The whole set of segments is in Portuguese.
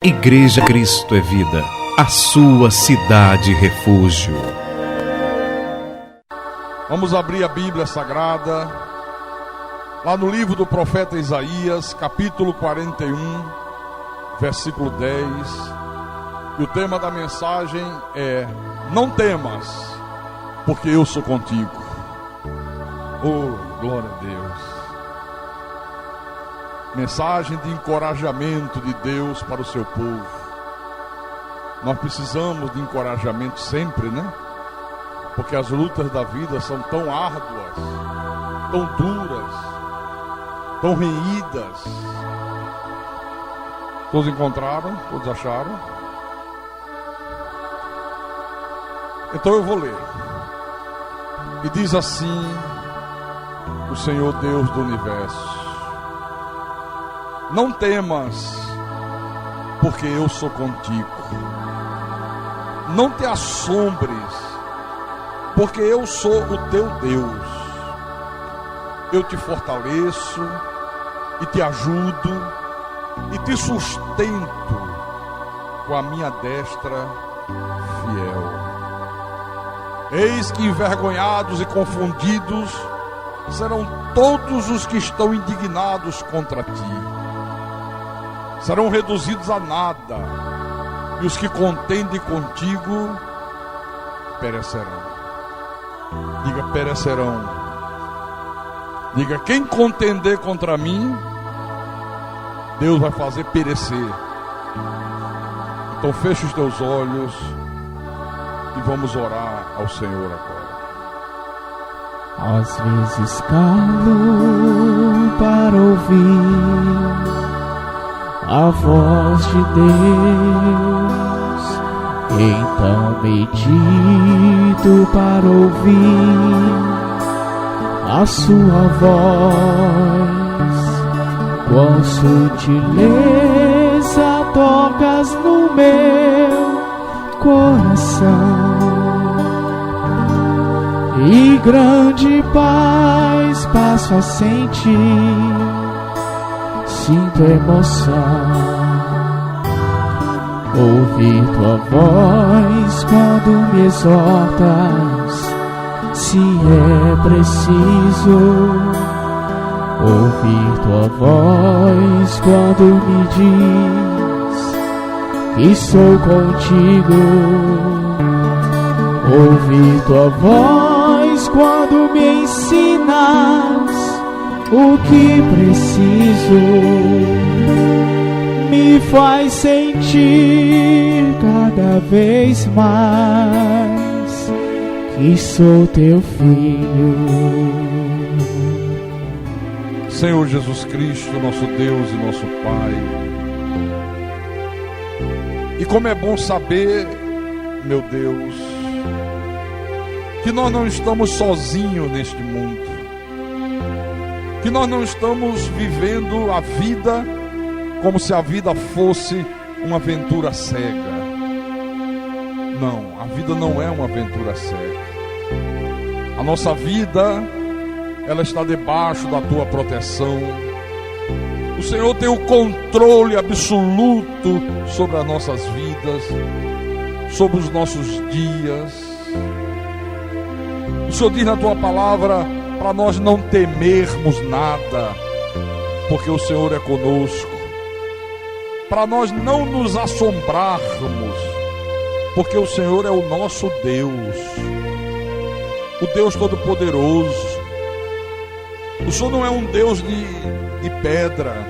Igreja Cristo é Vida, a sua cidade refúgio. Vamos abrir a Bíblia Sagrada, lá no livro do profeta Isaías, capítulo 41, versículo 10. E o tema da mensagem é: não temas, porque eu sou contigo. Oh, glória a Deus. Mensagem de encorajamento de Deus para o seu povo. Nós precisamos de encorajamento sempre, né? Porque as lutas da vida são tão árduas, tão duras, tão renhidas. Todos encontraram? Todos acharam? Então eu vou ler. E diz assim o Senhor Deus do Universo: não temas, porque eu sou contigo. Não te assombres, porque eu sou o teu Deus. Eu te fortaleço e te ajudo e te sustento com a minha destra fiel. Eis que envergonhados e confundidos serão todos os que estão indignados contra ti. Serão reduzidos a nada, e os que contendem contigo perecerão. Diga: perecerão. Diga: quem contender contra mim, Deus vai fazer perecer. Então feche os teus olhos e vamos orar ao Senhor agora. Às vezes calo para ouvir a voz de Deus, então medito para ouvir a sua voz. Qual sutileza tocas no meu coração, e grande paz passo a sentir. Sinto emoção, ouvir tua voz quando me exortas, se é preciso. Ouvir tua voz quando me diz que sou contigo. Ouvir tua voz quando me ensinas o que preciso, me faz sentir cada vez mais que sou teu filho. Senhor Jesus Cristo, nosso Deus e nosso Pai, e como é bom saber, meu Deus, que nós não estamos sozinhos neste mundo, que nós não estamos vivendo a vida como se a vida fosse uma aventura cega. Não, a vida não é uma aventura cega. A nossa vida, ela está debaixo da tua proteção. O Senhor tem o controle absoluto sobre as nossas vidas, sobre os nossos dias. O Senhor diz na tua palavra para nós não temermos nada, porque o Senhor é conosco. Para nós não nos assombrarmos, porque o Senhor é o nosso Deus, o Deus Todo-Poderoso. O Senhor não é um Deus de pedra,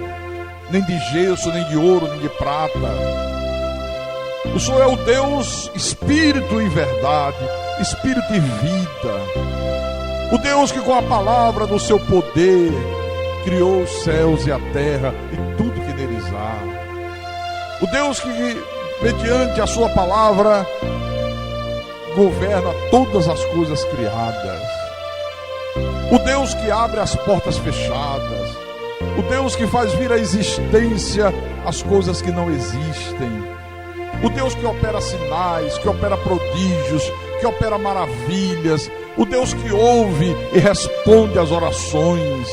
nem de gesso, nem de ouro, nem de prata. O Senhor é o Deus Espírito e verdade, Espírito e vida. O Deus que com a palavra do seu poder criou os céus e a terra e tudo que neles há. O Deus que, mediante a sua palavra, governa todas as coisas criadas. O Deus que abre as portas fechadas. O Deus que faz vir à existência as coisas que não existem. O Deus que opera sinais, que opera prodígios, que opera maravilhas. O Deus que ouve e responde às orações.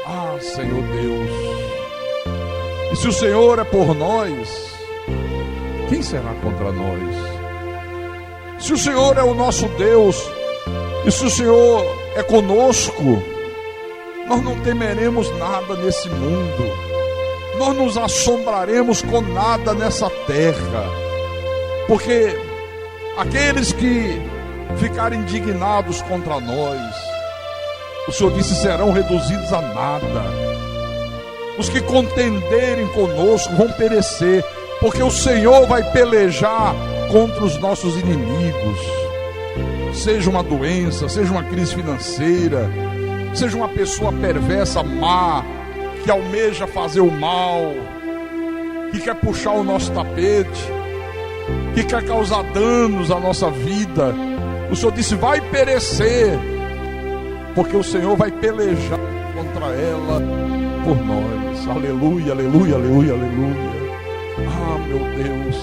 Ah, Senhor Deus. E se o Senhor é por nós, Quem será contra nós? Se o Senhor é o nosso Deus, e se o Senhor é conosco, nós não temeremos nada nesse mundo, nós nos assombraremos com nada nessa terra, porque aqueles que ficarem indignados contra nós, o Senhor disse, serão reduzidos a nada. Os que contenderem conosco vão perecer, porque o Senhor vai pelejar contra os nossos inimigos. Seja uma doença, seja uma crise financeira, seja uma pessoa perversa, má, que almeja fazer o mal, que quer puxar o nosso tapete, que quer causar danos à nossa vida, o Senhor disse, vai perecer, porque o Senhor vai pelejar contra ela por nós. Aleluia, aleluia, aleluia, aleluia. Ah, meu Deus,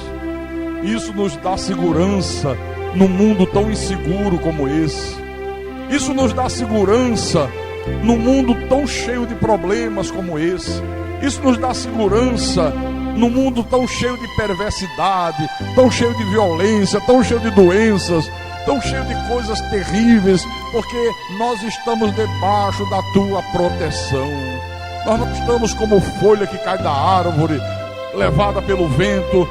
isso nos dá segurança num mundo tão inseguro como esse. Isso nos dá segurança num mundo tão cheio de problemas como esse. Isso nos dá segurança num mundo tão cheio de perversidade, tão cheio de violência, tão cheio de doenças, tão cheio de coisas terríveis, porque nós estamos debaixo da tua proteção. Nós não estamos como folha que cai da árvore, levada pelo vento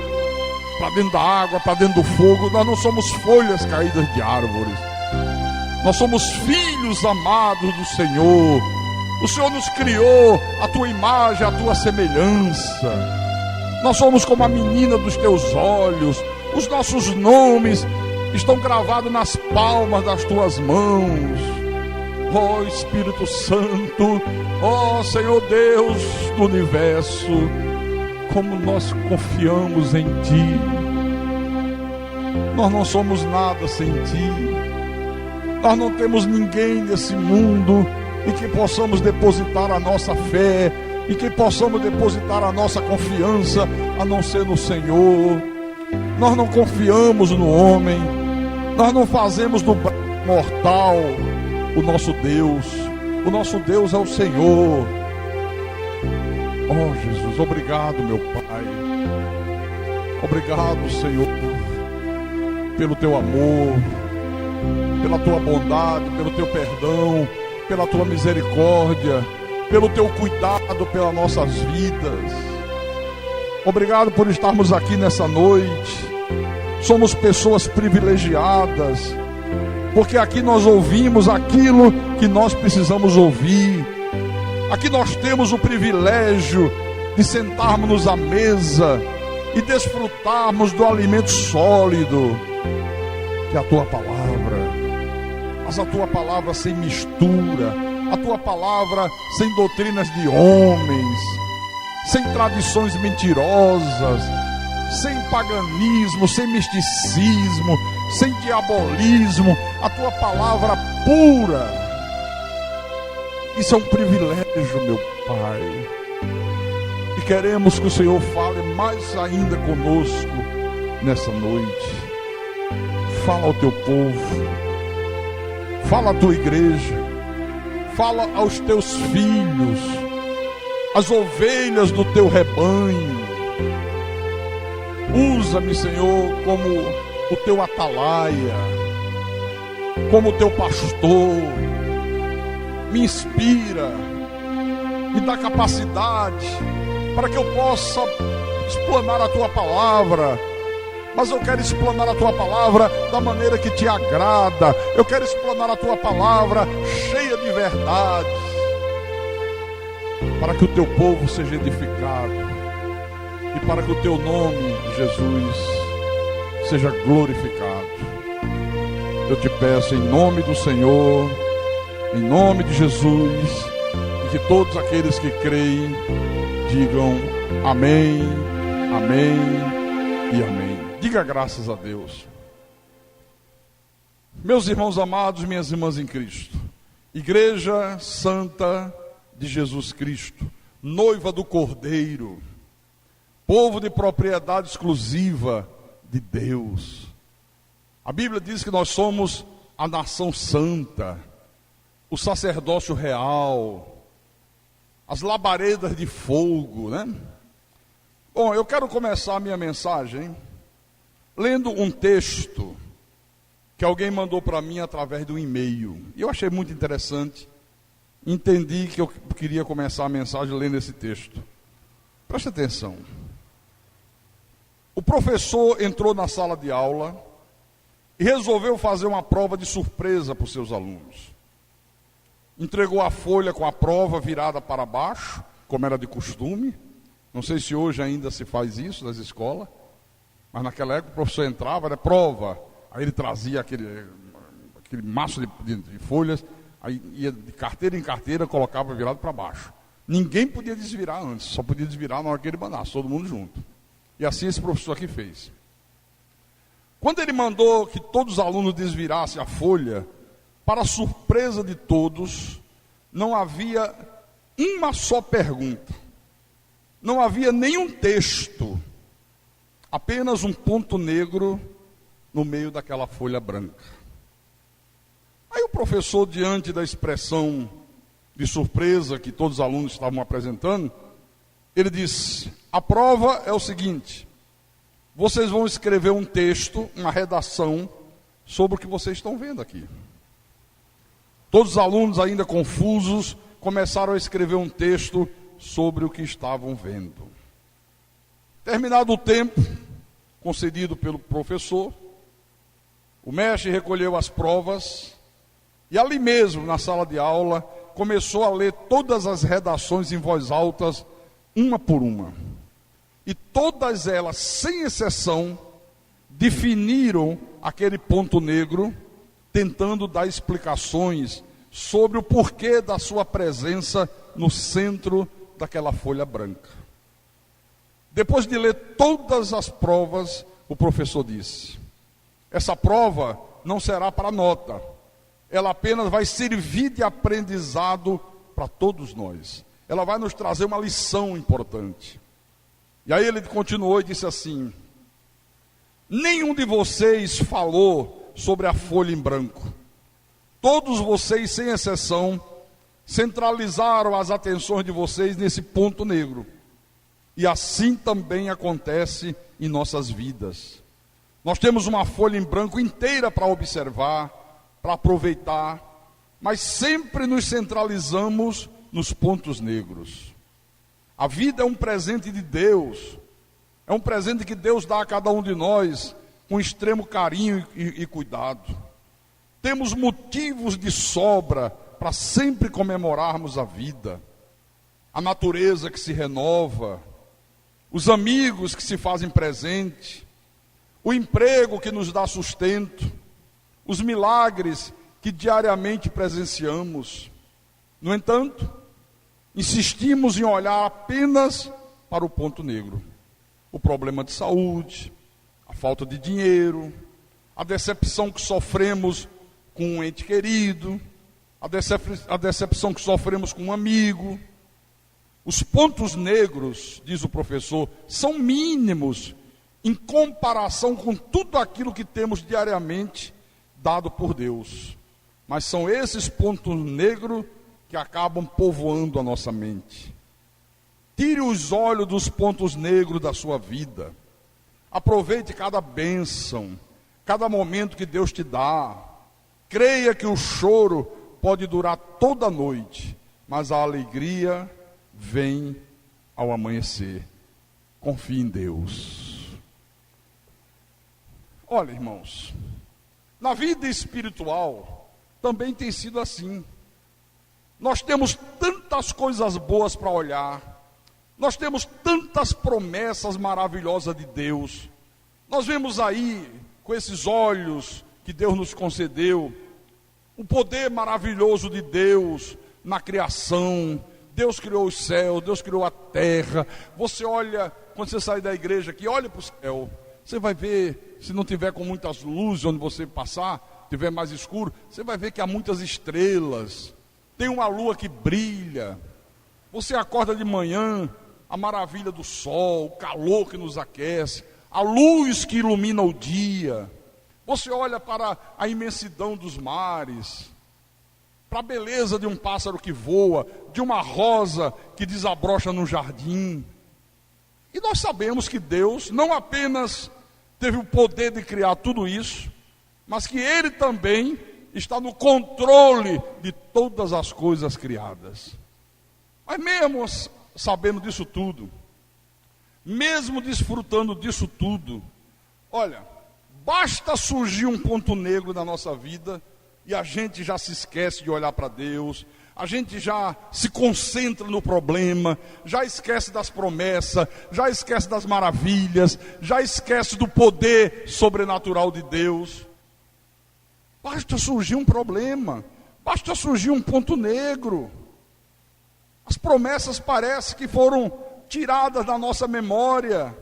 para dentro da água, para dentro do fogo. Nós não somos folhas caídas de árvores. Nós somos filhos amados do Senhor. O Senhor nos criou a tua imagem, a tua semelhança. Nós somos como a menina dos teus olhos. Os nossos nomes estão gravados nas palmas das tuas mãos. Ó Espírito Santo, ó Senhor Deus do universo, como nós confiamos em Ti. Nós não somos nada sem Ti. Nós não temos ninguém nesse mundo em que possamos depositar a nossa fé, em que possamos depositar a nossa confiança, a não ser no Senhor. Nós não confiamos no homem. Nós não fazemos do mortal o nosso Deus. O nosso Deus é o Senhor. Oh Jesus, obrigado, meu Pai. Obrigado, Senhor, pelo teu amor, pela tua bondade, pelo teu perdão, pela tua misericórdia, pelo teu cuidado pelas nossas vidas. Obrigado por estarmos aqui nessa noite. Somos pessoas privilegiadas, porque aqui nós ouvimos aquilo que nós precisamos ouvir. Aqui nós temos o privilégio de sentarmos à mesa e desfrutarmos do alimento sólido, que é a tua palavra. Mas a tua palavra sem mistura, a tua palavra sem doutrinas de homens, sem tradições mentirosas, sem paganismo, sem misticismo, sem diabolismo, a tua palavra pura. Isso é um privilégio, meu Pai. E queremos que o Senhor fale mais ainda conosco nessa noite. Fala ao teu povo, fala à tua igreja, fala aos teus filhos, as ovelhas do teu rebanho. Usa-me, Senhor, como o teu atalaia, como o teu pastor. Me inspira, me dá capacidade para que eu possa explanar a tua palavra. Mas eu quero explanar a tua palavra da maneira que te agrada. Eu quero explanar a tua palavra cheia de verdades, para que o teu povo seja edificado e para que o teu nome, Jesus, seja glorificado. Eu te peço em nome do Senhor, em nome de Jesus, e que todos aqueles que creem digam amém, amém e amém. Diga graças a Deus. Meus irmãos amados, minhas irmãs em Cristo, Igreja Santa de Jesus Cristo, noiva do Cordeiro, povo de propriedade exclusiva de Deus. A Bíblia diz que nós somos a nação santa, o sacerdócio real, as labaredas de fogo, né? Bom, eu quero começar a minha mensagem lendo um texto que alguém mandou para mim através do e-mail. E eu achei muito interessante. Entendi que eu queria começar a mensagem lendo esse texto. Preste atenção. O professor entrou na sala de aula e resolveu fazer uma prova de surpresa para os seus alunos. Entregou a folha com a prova virada para baixo, como era de costume. Não sei se hoje ainda se faz isso nas escolas, mas naquela época o professor entrava, era prova, aí ele trazia aquele maço de folhas, aí ia de carteira em carteira, colocava virado para baixo. Ninguém podia desvirar antes, só podia desvirar na hora que ele mandasse, todo mundo junto. E assim esse professor aqui fez. Quando ele mandou que todos os alunos desvirassem a folha, para surpresa de todos, não havia uma só pergunta. Não havia nenhum texto, apenas um ponto negro no meio daquela folha branca. Aí o professor, diante da expressão de surpresa que todos os alunos estavam apresentando, ele disse: a prova é o seguinte, vocês vão escrever um texto, uma redação, sobre o que vocês estão vendo aqui. Todos os alunos, ainda confusos, começaram a escrever um texto sobre o que estavam vendo. Terminado o tempo concedido pelo professor, o mestre recolheu as provas e ali mesmo, na sala de aula, começou a ler todas as redações em voz alta, uma por uma. E todas elas, sem exceção, definiram aquele ponto negro, tentando dar explicações sobre o porquê da sua presença no centro daquela folha branca. Depois de ler todas as provas, o professor disse: essa prova não será para nota, ela apenas vai servir de aprendizado para todos nós. Ela vai nos trazer uma lição importante. E aí ele continuou e disse assim: nenhum de vocês falou sobre a folha em branco. Todos vocês, sem exceção, centralizaram as atenções de vocês nesse ponto negro. E assim também acontece em nossas vidas. Nós temos uma folha em branco inteira para observar, para aproveitar, mas sempre nos centralizamos nos pontos negros. A vida é um presente de Deus, é um presente que Deus dá a cada um de nós com extremo carinho e cuidado. Temos motivos de sobra para sempre comemorarmos a vida, a natureza que se renova, os amigos que se fazem presente, o emprego que nos dá sustento, os milagres que diariamente presenciamos. No entanto, insistimos em olhar apenas para o ponto negro. O problema de saúde, a falta de dinheiro, a decepção que sofremos com um ente querido, a decepção que sofremos com um amigo. Os pontos negros, diz o professor, são mínimos em comparação com tudo aquilo que temos diariamente dado por Deus. Mas são esses pontos negros que acabam povoando a nossa mente. Tire os olhos dos pontos negros da sua vida. Aproveite cada bênção, cada momento que Deus te dá. Creia que o choro pode durar toda a noite, mas a alegria vem ao amanhecer. Confie em Deus. Olha, irmãos, na vida espiritual também tem sido assim. Nós temos tantas coisas boas para olhar, nós temos tantas promessas maravilhosas de Deus. Nós vemos aí, com esses olhos que Deus nos concedeu, o poder maravilhoso de Deus na criação. Deus criou os céus, Deus criou a terra. Você olha, quando você sai da igreja aqui, olha para o céu, você vai ver, se não tiver com muitas luzes onde você passar, tiver mais escuro, você vai ver que há muitas estrelas, tem uma lua que brilha. Você acorda de manhã, a maravilha do sol, o calor que nos aquece, a luz que ilumina o dia. Você olha para a imensidão dos mares, para a beleza de um pássaro que voa, de uma rosa que desabrocha no jardim. E nós sabemos que Deus não apenas teve o poder de criar tudo isso, mas que Ele também está no controle de todas as coisas criadas. Mas mesmo sabendo disso tudo, mesmo desfrutando disso tudo, olha, basta surgir um ponto negro na nossa vida e a gente já se esquece de olhar para Deus, a gente já se concentra no problema, já esquece das promessas, já esquece das maravilhas, já esquece do poder sobrenatural de Deus. Basta surgir um problema, basta surgir um ponto negro. As promessas parecem que foram tiradas da nossa memória.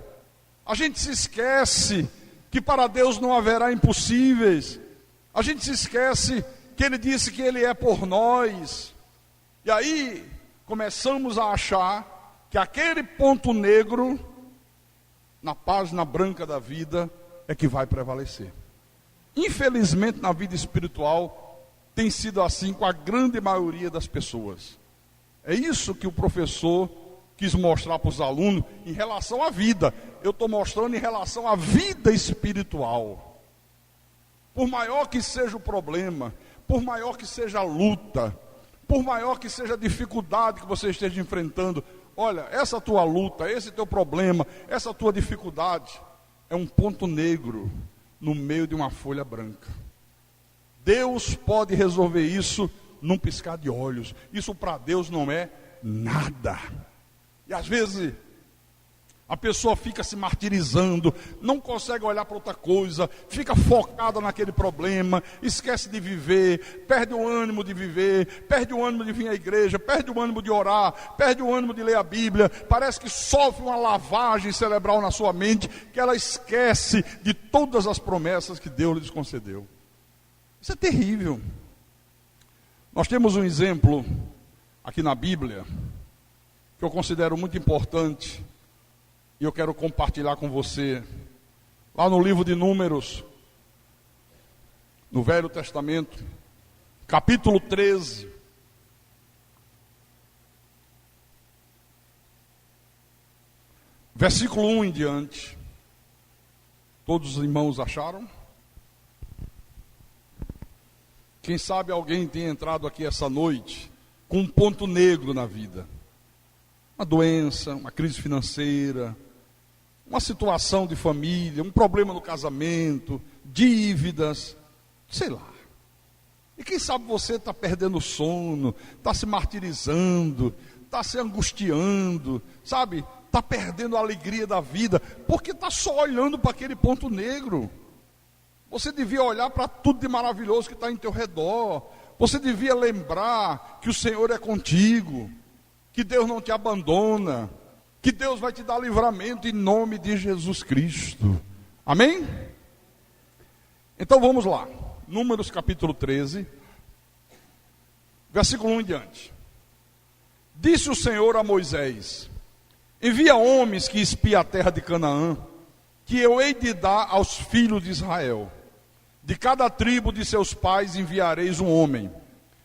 A gente se esquece que para Deus não haverá impossíveis. A gente se esquece que Ele disse que Ele é por nós. E aí começamos a achar que aquele ponto negro na página branca da vida é que vai prevalecer. Infelizmente, na vida espiritual tem sido assim com a grande maioria das pessoas. É isso que o professor quis mostrar para os alunos em relação à vida. Eu estou mostrando em relação à vida espiritual. Por maior que seja o problema, por maior que seja a luta, por maior que seja a dificuldade que você esteja enfrentando, olha, essa tua luta, esse teu problema, essa tua dificuldade é um ponto negro no meio de uma folha branca. Deus pode resolver isso num piscar de olhos. Isso para Deus não é nada. E às vezes a pessoa fica se martirizando, não consegue olhar para outra coisa, fica focada naquele problema, esquece de viver, perde o ânimo de viver, perde o ânimo de vir à igreja, perde o ânimo de orar, perde o ânimo de ler a Bíblia, parece que sofre uma lavagem cerebral na sua mente, que ela esquece de todas as promessas que Deus lhes concedeu. Isso é terrível. Nós temos um exemplo aqui na Bíblia, que eu considero muito importante, e eu quero compartilhar com você, lá no livro de Números, no Velho Testamento, capítulo 13, versículo 1 em diante. Todos os irmãos acharam? Quem sabe alguém tenha entrado aqui essa noite com um ponto negro na vida. Uma doença, uma crise financeira, uma situação de família, um problema no casamento, dívidas, sei lá. E quem sabe você está perdendo o sono, está se martirizando, está se angustiando, sabe? Está perdendo a alegria da vida, porque está só olhando para aquele ponto negro. Você devia olhar para tudo de maravilhoso que está em teu redor. Você devia lembrar que o Senhor é contigo, que Deus não te abandona, que Deus vai te dar livramento em nome de Jesus Cristo. Amém? Então vamos lá. Números capítulo 13, versículo 1 em diante. Disse o Senhor a Moisés: envia homens que espiem a terra de Canaã, que eu hei de dar aos filhos de Israel. De cada tribo de seus pais enviareis um homem,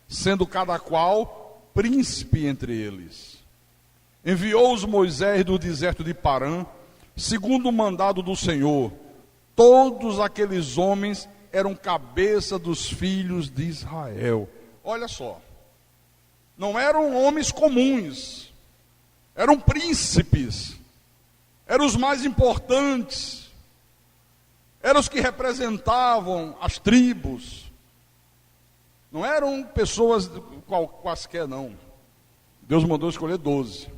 sendo cada qual príncipe entre eles. Enviou-os Moisés do deserto de Parã, segundo o mandado do Senhor. Todos aqueles homens eram cabeça dos filhos de Israel. Olha só, não eram homens comuns, eram príncipes, eram os mais importantes, eram os que representavam as tribos. Não eram pessoas quaisquer, não. Deus mandou escolher 12.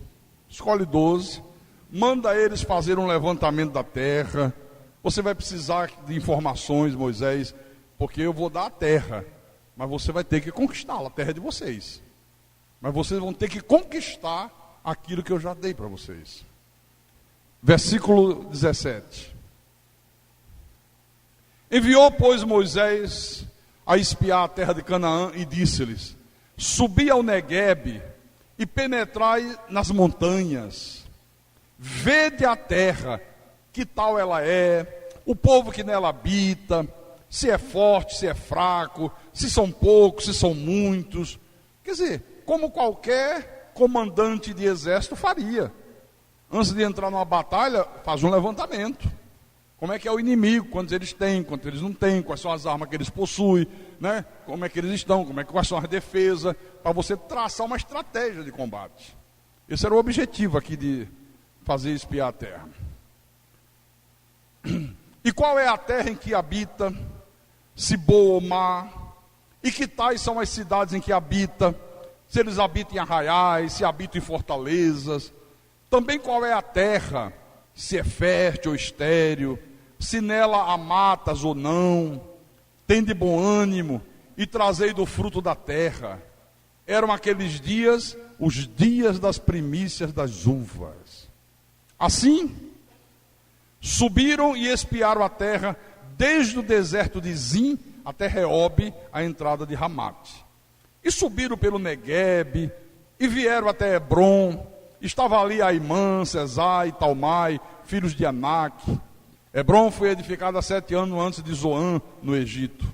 Escolhe 12, manda eles fazer um levantamento da terra. Você vai precisar de informações, Moisés, porque eu vou dar a terra, mas você vai ter que conquistá-la, a terra é de vocês. Mas vocês vão ter que conquistar aquilo que eu já dei para vocês. Versículo 17. Enviou, pois, Moisés a espiar a terra de Canaã e disse-lhes: subi ao Neguebe e penetrai nas montanhas, vede a terra, que tal ela é, o povo que nela habita, se é forte, se é fraco, se são poucos, se são muitos. Quer dizer, como qualquer comandante de exército faria. Antes de entrar numa batalha, faz um levantamento. Como é que é o inimigo, quantos eles têm, quantos eles não têm, quais são as armas que eles possuem, né? Como é que eles estão, quais são as defesas, para você traçar uma estratégia de combate. Esse era o objetivo aqui de fazer espiar a terra. E qual é a terra em que habita, se boa ou má, e que tais são as cidades em que habita, se eles habitam em arraiais, se habitam em fortalezas, também qual é a terra, se é fértil ou estéril, se nela há matas ou não, tem de bom ânimo, e trazei do fruto da terra. Eram aqueles dias, os dias das primícias das uvas. Assim, subiram e espiaram a terra, desde o deserto de Zim até Reobe, a entrada de Ramate. E subiram pelo Neguebe, e vieram até Hebron. Estava ali Aimã, Sesai, Talmai, filhos de Anak. Hebron foi edificada 7 anos antes de Zoan, no Egito.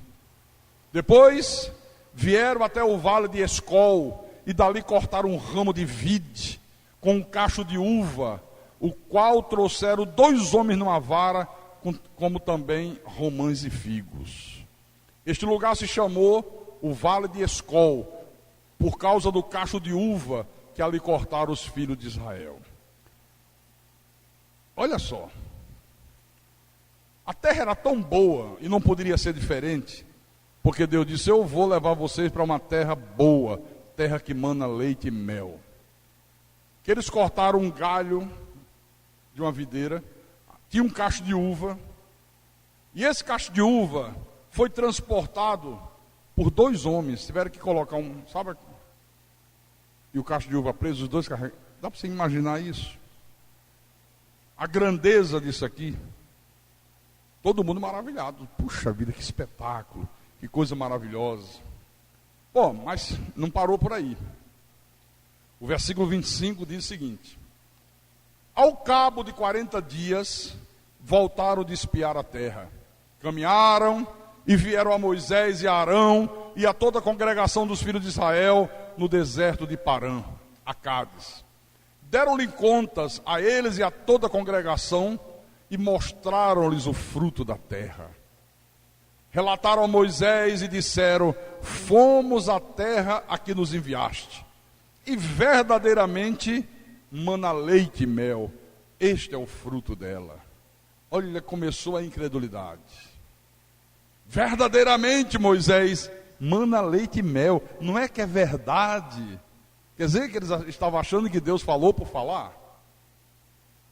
Depois vieram até o vale de Escol, e dali cortaram um ramo de vide, com um cacho de uva, o qual trouxeram 2 homens numa vara, como também romãs e figos. Este lugar se chamou o vale de Escol, por causa do cacho de uva que ali cortaram os filhos de Israel. Olha só, a terra era tão boa e não poderia ser diferente, porque Deus disse: eu vou levar vocês para uma terra boa, terra que mana leite e mel. Que eles cortaram um galho de uma videira, tinha um cacho de uva, e esse cacho de uva foi transportado por 2 homens. Tiveram que colocar sabe? E o cacho de uva preso, os 2 carregam. Dá para você imaginar isso? A grandeza disso aqui. Todo mundo maravilhado. Puxa vida, que espetáculo, que coisa maravilhosa. Bom, mas não parou por aí. O versículo 25 diz o seguinte: ao cabo de 40 dias, voltaram de espiar a terra. Caminharam e vieram a Moisés e a Arão e a toda a congregação dos filhos de Israel no deserto de Parã, a Cádiz. Deram-lhe contas a eles e a toda a congregação e mostraram-lhes o fruto da terra. Relataram a Moisés e disseram: fomos à terra a que nos enviaste, e verdadeiramente mana leite e mel, este é o fruto dela. Olha, começou a incredulidade. Verdadeiramente, Moisés, mana leite e mel, não é que é verdade? Quer dizer que eles estavam achando que Deus falou por falar?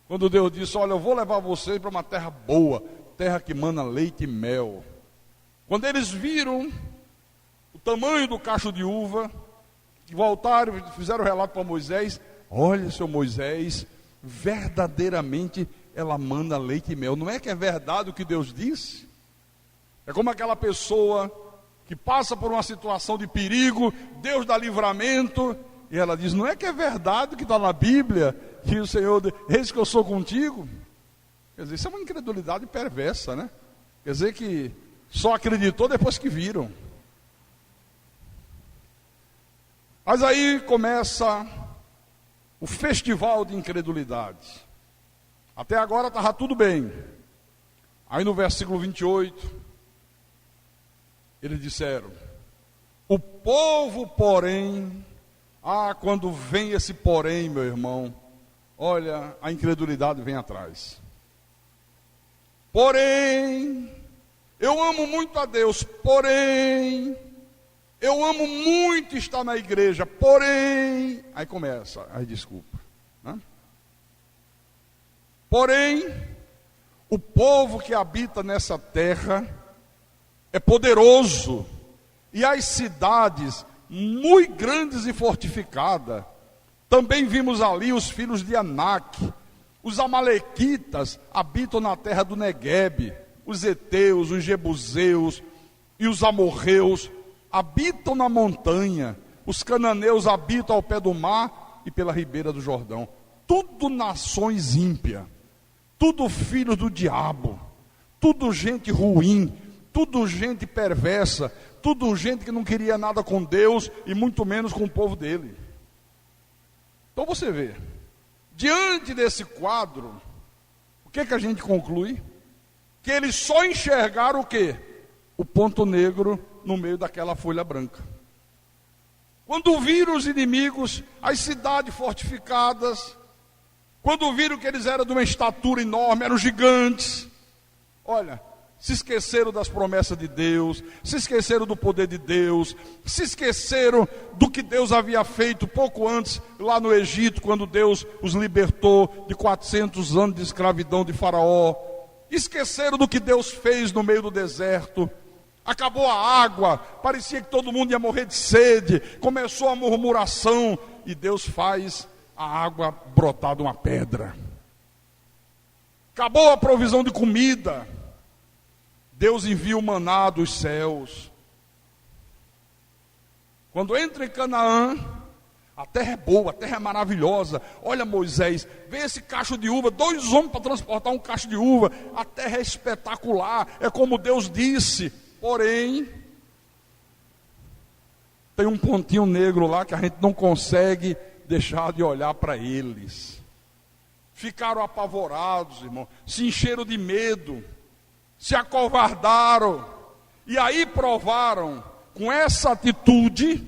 Quando Deus disse: olha, eu vou levar vocês para uma terra boa, terra que mana leite e mel. Quando eles viram o tamanho do cacho de uva, voltaram e fizeram o relato para Moisés: olha, seu Moisés, verdadeiramente ela mana leite e mel. Não é que é verdade o que Deus disse? É como aquela pessoa que passa por uma situação de perigo, Deus dá livramento, e ela diz: não é que é verdade o que está na Bíblia, que o Senhor, eis que eu sou contigo? Quer dizer, isso é uma incredulidade perversa, né? Quer dizer que só acreditou depois que viram. Mas aí começa o festival de incredulidade. Até agora estava tudo bem. Aí no versículo 28, eles disseram: o povo, porém, quando vem esse porém, meu irmão, olha, a incredulidade vem atrás. Porém, eu amo muito a Deus, porém, eu amo muito estar na igreja, porém, aí começa, aí desculpa, né? Porém, o povo que habita nessa terra é poderoso, e as cidades muito grandes e fortificadas. Também vimos ali os filhos de Anak. Os amalequitas habitam na terra do Neguebe. Os heteus, os jebuseus e os amorreus habitam na montanha. Os cananeus habitam ao pé do mar e pela ribeira do Jordão. Tudo nações ímpias, tudo filhos do diabo, tudo gente ruim, tudo gente perversa, tudo gente que não queria nada com Deus e muito menos com o povo dele. Então você vê, Diante desse quadro, o que a gente conclui? Que eles só enxergaram o quê? O ponto negro no meio daquela folha branca. Quando viram os inimigos, as cidades fortificadas, quando viram que eles eram de uma estatura enorme, eram gigantes, olha, se esqueceram das promessas de Deus, se esqueceram do poder de Deus, se esqueceram do que Deus havia feito pouco antes, lá no Egito, quando Deus os libertou de 400 anos de escravidão de Faraó. Esqueceram do que Deus fez no meio do deserto. Acabou a água, parecia que todo mundo ia morrer de sede, começou a murmuração, e Deus faz a água brotar de uma pedra. Acabou a provisão de comida, Deus envia o maná dos céus. Quando entra em Canaã, a terra é boa, a terra é maravilhosa. Olha Moisés, vê esse cacho de uva, 2 homens para transportar um cacho de uva. A terra é espetacular, é como Deus disse. Porém, tem um pontinho negro lá que a gente não consegue deixar de olhar para eles. Ficaram apavorados, irmão, se encheram de medo, se acovardaram, e aí provaram com essa atitude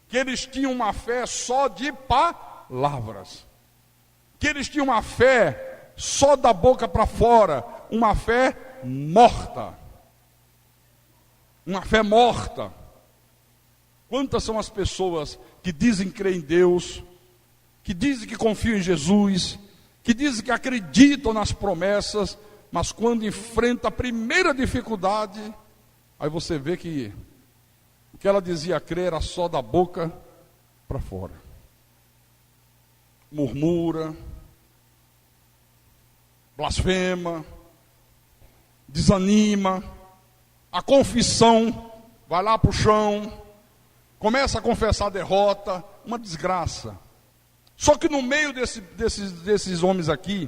que eles tinham uma fé só de palavras, que eles tinham uma fé só da boca para fora, uma fé morta. Uma fé morta. Quantas são as pessoas que dizem crer em Deus, que dizem que confiam em Jesus, que dizem que acreditam nas promessas, mas quando enfrenta a primeira dificuldade, aí você vê que o que ela dizia crer era só da boca para fora. Murmura, blasfema, desanima. A confissão vai lá para o chão, começa a confessar a derrota, uma desgraça. Só que no meio desses homens aqui,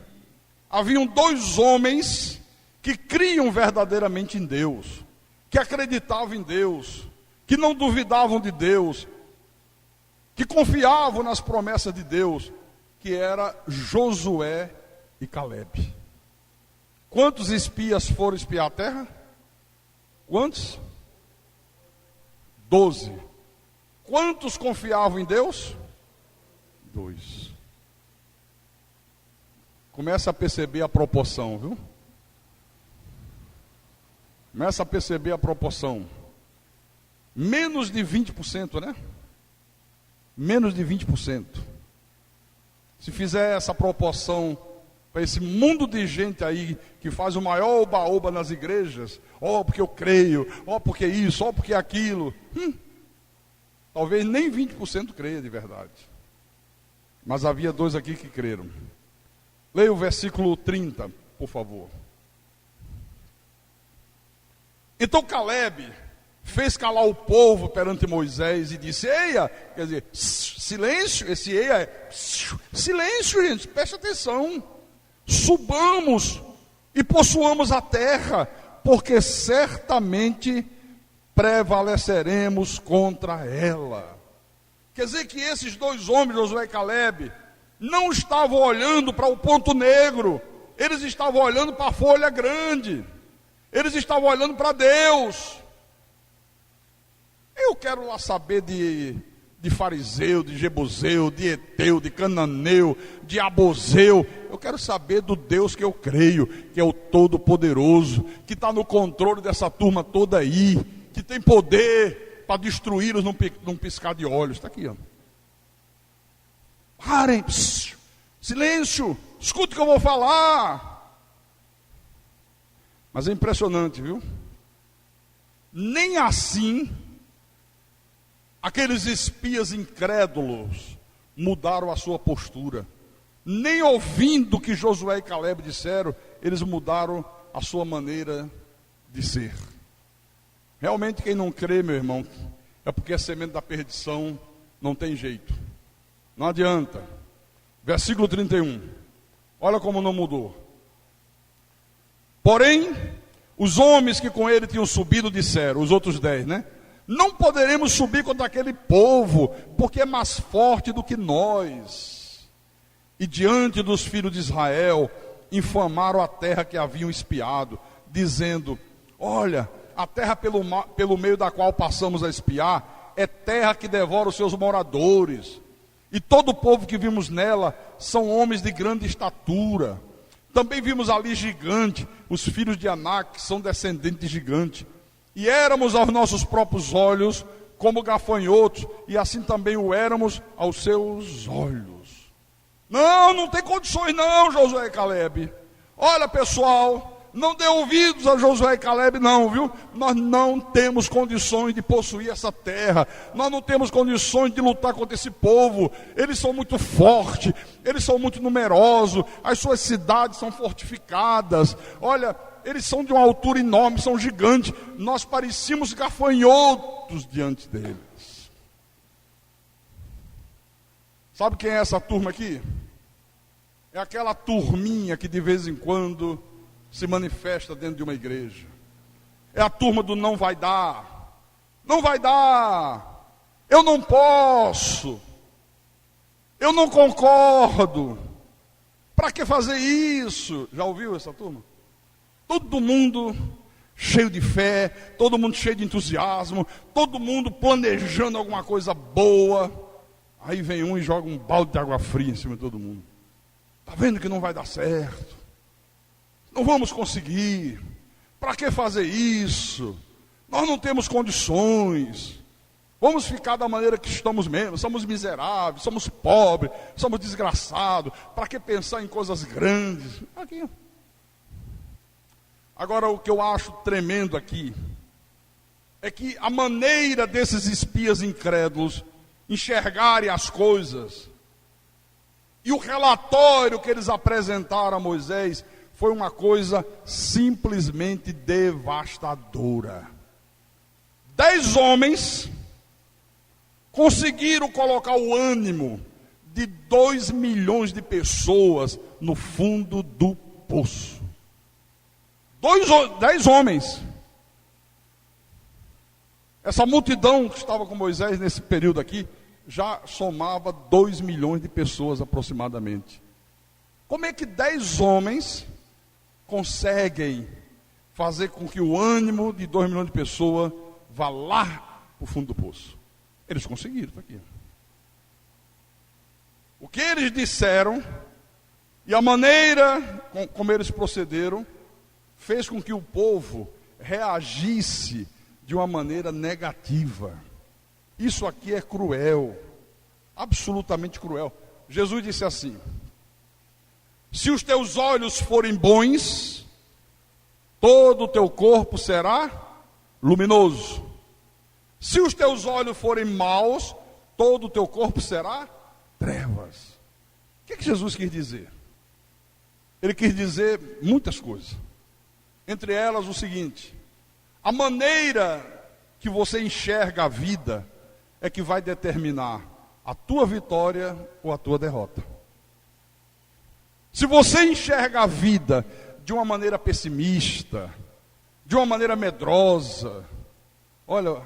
haviam 2 homens que criam verdadeiramente em Deus, que acreditavam em Deus, que não duvidavam de Deus, que confiavam nas promessas de Deus, que era Josué e Calebe. Quantos espias foram espiar a terra? Quantos? 12. Quantos confiavam em Deus? 2. Começa a perceber a proporção, viu? Começa a perceber a proporção. Menos de 20%, né? Menos de 20%. Se fizer essa proporção para esse mundo de gente aí que faz o maior oba-oba nas igrejas, porque eu creio, porque isso, porque aquilo, talvez nem 20% creia de verdade. Mas havia 2 aqui que creram. Leia o versículo 30, por favor. Então Calebe fez calar o povo perante Moisés e disse: eia, quer dizer, silêncio, esse eia é silêncio, gente, preste atenção. Subamos e possuamos a terra, porque certamente prevaleceremos contra ela. Quer dizer que esses 2 homens, Josué e Calebe, não estavam olhando para o ponto negro, eles estavam olhando para a folha grande, eles estavam olhando para Deus. Eu quero lá saber de fariseu, de jebuseu, de eteu, de cananeu, de abozeu. Eu quero saber do Deus que eu creio, que é o Todo-Poderoso, que está no controle dessa turma toda aí, que tem poder para destruí-los num piscar de olhos. Está aqui, ó. Parem, silêncio, escute o que eu vou falar. Mas é impressionante, viu? Nem assim aqueles espias incrédulos mudaram a sua postura. Nem ouvindo o que Josué e Calebe disseram, eles mudaram a sua maneira de ser. Realmente quem não crê, meu irmão, é porque a semente da perdição não tem jeito. Não adianta. Versículo 31. Olha como não mudou. Porém, os homens que com ele tinham subido disseram, os outros 10, né? Não poderemos subir contra aquele povo, porque é mais forte do que nós. e diante dos filhos de Israel, infamaram a terra que haviam espiado, dizendo: olha, a terra pelo meio da qual passamos a espiar, é terra que devora os seus moradores, e todo o povo que vimos nela são homens de grande estatura. Também vimos ali gigante, os filhos de Anak, que são descendentes de gigante. E éramos aos nossos próprios olhos como gafanhotos, e assim também o éramos aos seus olhos. Não tem condições não, Josué e Calebe. Olha, pessoal, não dê ouvidos a Josué e Calebe não, viu? Nós não temos condições de possuir essa terra. Nós não temos condições de lutar contra esse povo. Eles são muito fortes, eles são muito numerosos, as suas cidades são fortificadas. Olha, eles são de uma altura enorme, são gigantes. Nós parecíamos gafanhotos diante deles. Sabe quem é essa turma aqui? É aquela turminha que de vez em quando se manifesta dentro de uma igreja. É a turma do não vai dar. Não vai dar. Eu não posso. Eu não concordo. Para que fazer isso? Já ouviu essa turma? Todo mundo cheio de fé, todo mundo cheio de entusiasmo, todo mundo planejando alguma coisa boa. Aí vem um e joga um balde de água fria em cima de todo mundo. Está vendo que não vai dar certo? Não vamos conseguir. Para que fazer isso? Nós não temos condições. Vamos ficar da maneira que estamos mesmo. Somos miseráveis, somos pobres, somos desgraçados. Para que pensar em coisas grandes? Aqui. Agora, o que eu acho tremendo aqui é que a maneira desses espias incrédulos enxergarem as coisas e o relatório que eles apresentaram a Moisés foi uma coisa simplesmente devastadora. 10 homens conseguiram colocar o ânimo de 2 milhões de pessoas no fundo do poço. 10 homens. Essa multidão que estava com Moisés nesse período aqui já somava 2 milhões de pessoas aproximadamente. Como é que 10 homens conseguem fazer com que o ânimo de 2 milhões de pessoas vá lá para o fundo do poço? Eles conseguiram, está aqui. O que eles disseram e a maneira como eles procederam fez com que o povo reagisse de uma maneira negativa. Isso aqui é cruel, absolutamente cruel. Jesus disse assim: se os teus olhos forem bons, todo o teu corpo será luminoso. Se os teus olhos forem maus, todo o teu corpo será trevas. O que Jesus quis dizer? Ele quis dizer muitas coisas. Entre elas o seguinte: a maneira que você enxerga a vida é que vai determinar a tua vitória ou a tua derrota. Se você enxerga a vida de uma maneira pessimista, de uma maneira medrosa, olha,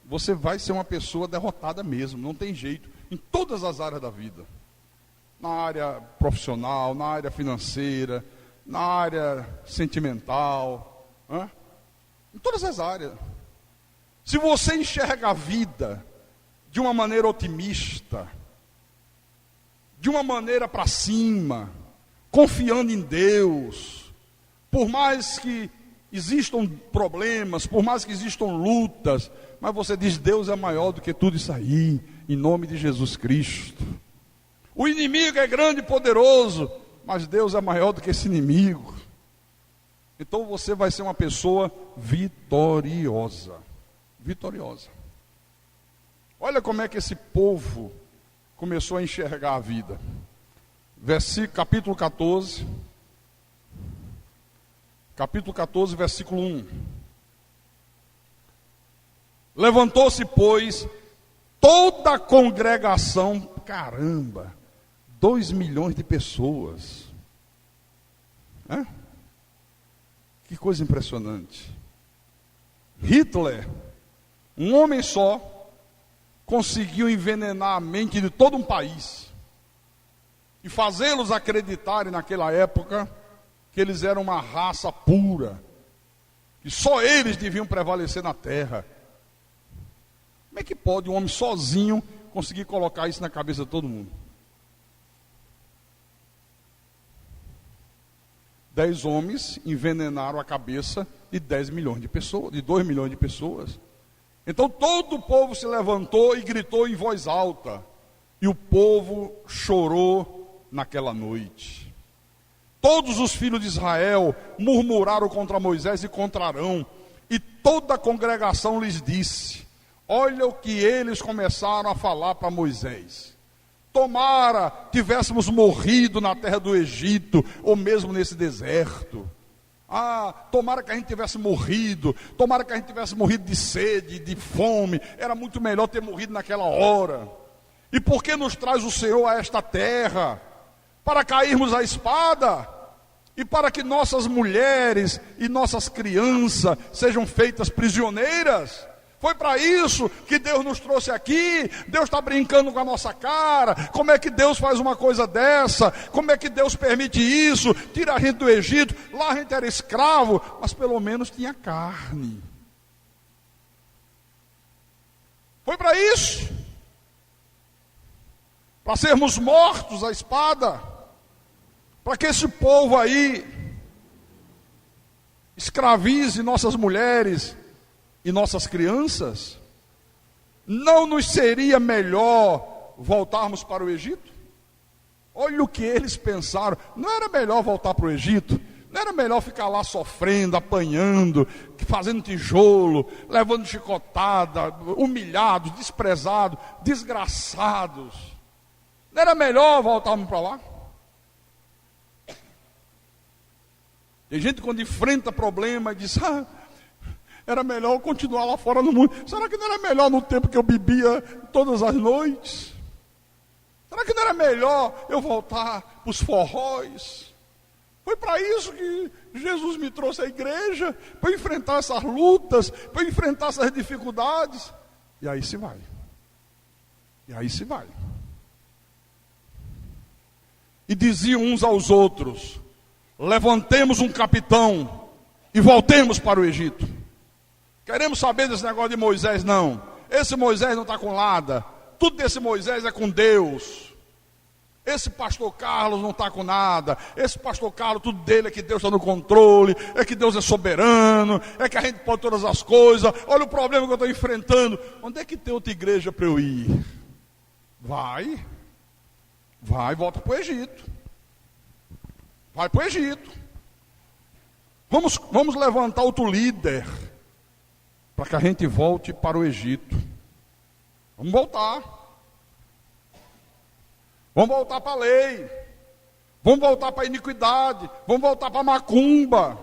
você vai ser uma pessoa derrotada mesmo, não tem jeito, em todas as áreas da vida. Na área profissional, na área financeira, na área sentimental, em todas as áreas. Se você enxerga a vida de uma maneira otimista, de uma maneira para cima, confiando em Deus, por mais que existam problemas, por mais que existam lutas, mas você diz: Deus é maior do que tudo isso aí, em nome de Jesus Cristo. O inimigo é grande e poderoso, mas Deus é maior do que esse inimigo. Então você vai ser uma pessoa vitoriosa. Vitoriosa. Olha como é que esse povo começou a enxergar a vida. Capítulo 14. Capítulo 14, versículo 1. Levantou-se, pois, toda a congregação. Caramba, 2 milhões de pessoas. Que coisa impressionante. Hitler, um homem só, conseguiu envenenar a mente de todo um país. e fazê-los acreditarem naquela época que eles eram uma raça pura, que só eles deviam prevalecer na terra. Como é que pode um homem sozinho conseguir colocar isso na cabeça de todo mundo? 10 homens envenenaram a cabeça de 10 milhões de pessoas, de 2 milhões de pessoas. Então todo o povo se levantou e gritou em voz alta, e o povo chorou naquela noite. Todos os filhos de Israel murmuraram contra Moisés e contra Arão, e toda a congregação lhes disse: olha o que eles começaram a falar para Moisés. Tomara tivéssemos morrido na terra do Egito, ou mesmo nesse deserto. Tomara que a gente tivesse morrido, tomara que a gente tivesse morrido de sede, de fome. Era muito melhor ter morrido naquela hora. E por que nos traz o Senhor a esta terra? Para cairmos à espada, e para que nossas mulheres e nossas crianças sejam feitas prisioneiras. Foi para isso que Deus nos trouxe aqui. Deus está brincando com a nossa cara. Como é que Deus faz uma coisa dessa? Como é que Deus permite isso? Tira a gente do Egito. Lá a gente era escravo, mas pelo menos tinha carne. Foi para isso, para sermos mortos à espada, para que esse povo aí escravize nossas mulheres e nossas crianças. Não nos seria melhor voltarmos para o Egito? Olha o que eles pensaram. Não era melhor voltar para o Egito? Não era melhor ficar lá sofrendo, apanhando, fazendo tijolo, levando chicotada, humilhados, desprezados, desgraçados? Não era melhor voltarmos para lá? Tem gente quando enfrenta problema diz: era melhor eu continuar lá fora no mundo. Será que não era melhor no tempo que eu bebia todas as noites? Será que não era melhor eu voltar para os forróis? Foi para isso que Jesus me trouxe à igreja, para enfrentar essas lutas, para enfrentar essas dificuldades. E aí se vai. E aí se vai. E diziam uns aos outros: levantemos um capitão e voltemos para o Egito. Queremos saber desse negócio de Moisés, não. Esse Moisés não está com nada. Tudo desse Moisés é com Deus. Esse pastor Carlos não está com nada. Esse pastor Carlos, tudo dele é que Deus está no controle, é que Deus é soberano, é que a gente pode todas as coisas. Olha o problema que eu estou enfrentando. Onde é que tem outra igreja para eu ir? Vai, volta para o Egito. Vai para o Egito. Vamos levantar outro líder, para que a gente volte para o Egito. Vamos voltar. Vamos voltar para a lei. Vamos voltar para a iniquidade. Vamos voltar para a macumba.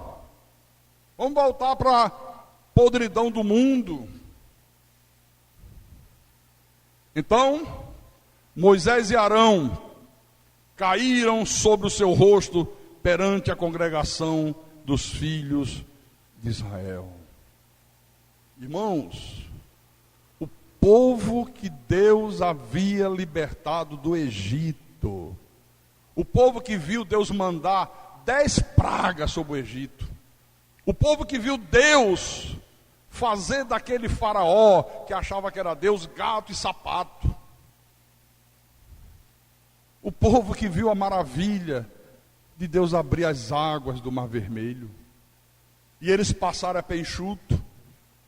Vamos voltar para a podridão do mundo. Então, Moisés e Arão caíram sobre o seu rosto perante a congregação dos filhos de Israel. Irmãos, o povo que Deus havia libertado do Egito, o povo que viu Deus mandar 10 pragas sobre o Egito, o povo que viu Deus fazer daquele faraó, que achava que era Deus, gato e sapato, o povo que viu a maravilha de Deus abrir as águas do Mar Vermelho, e eles passaram a pé enxuto,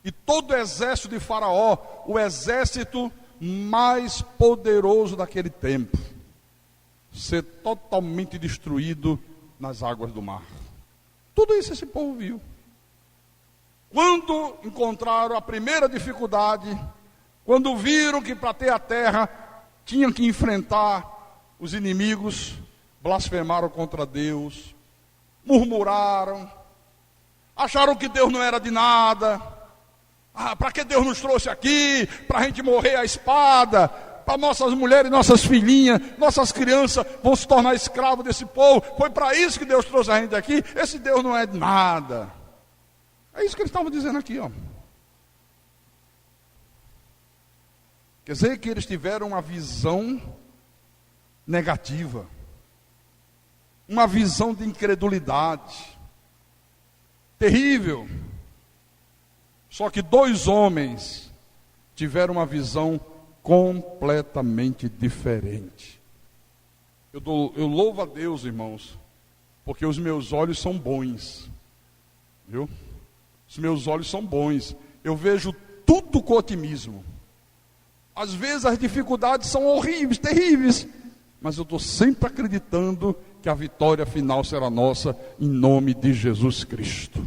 e todo o exército de Faraó, o exército mais poderoso daquele tempo, ser totalmente destruído nas águas do mar. Tudo isso esse povo viu. Quando encontraram a primeira dificuldade, quando viram que para ter a terra tinham que enfrentar os inimigos, blasfemaram contra Deus, murmuraram, acharam que Deus não era de nada. Para que Deus nos trouxe aqui? Para a gente morrer à espada? Para nossas mulheres, nossas filhinhas, nossas crianças vão se tornar escravos desse povo? Foi para isso que Deus trouxe a gente aqui? Esse Deus não é de nada. É isso que eles estavam dizendo aqui, ó. Quer dizer que eles tiveram uma visão negativa. uma visão de incredulidade. Terrível. Só que 2 homens tiveram uma visão completamente diferente. Eu louvo a Deus, irmãos, porque os meus olhos são bons. Viu? Os meus olhos são bons. Eu vejo tudo com otimismo. Às vezes as dificuldades são horríveis, terríveis, mas eu estou sempre acreditando que a vitória final será nossa, em nome de Jesus Cristo.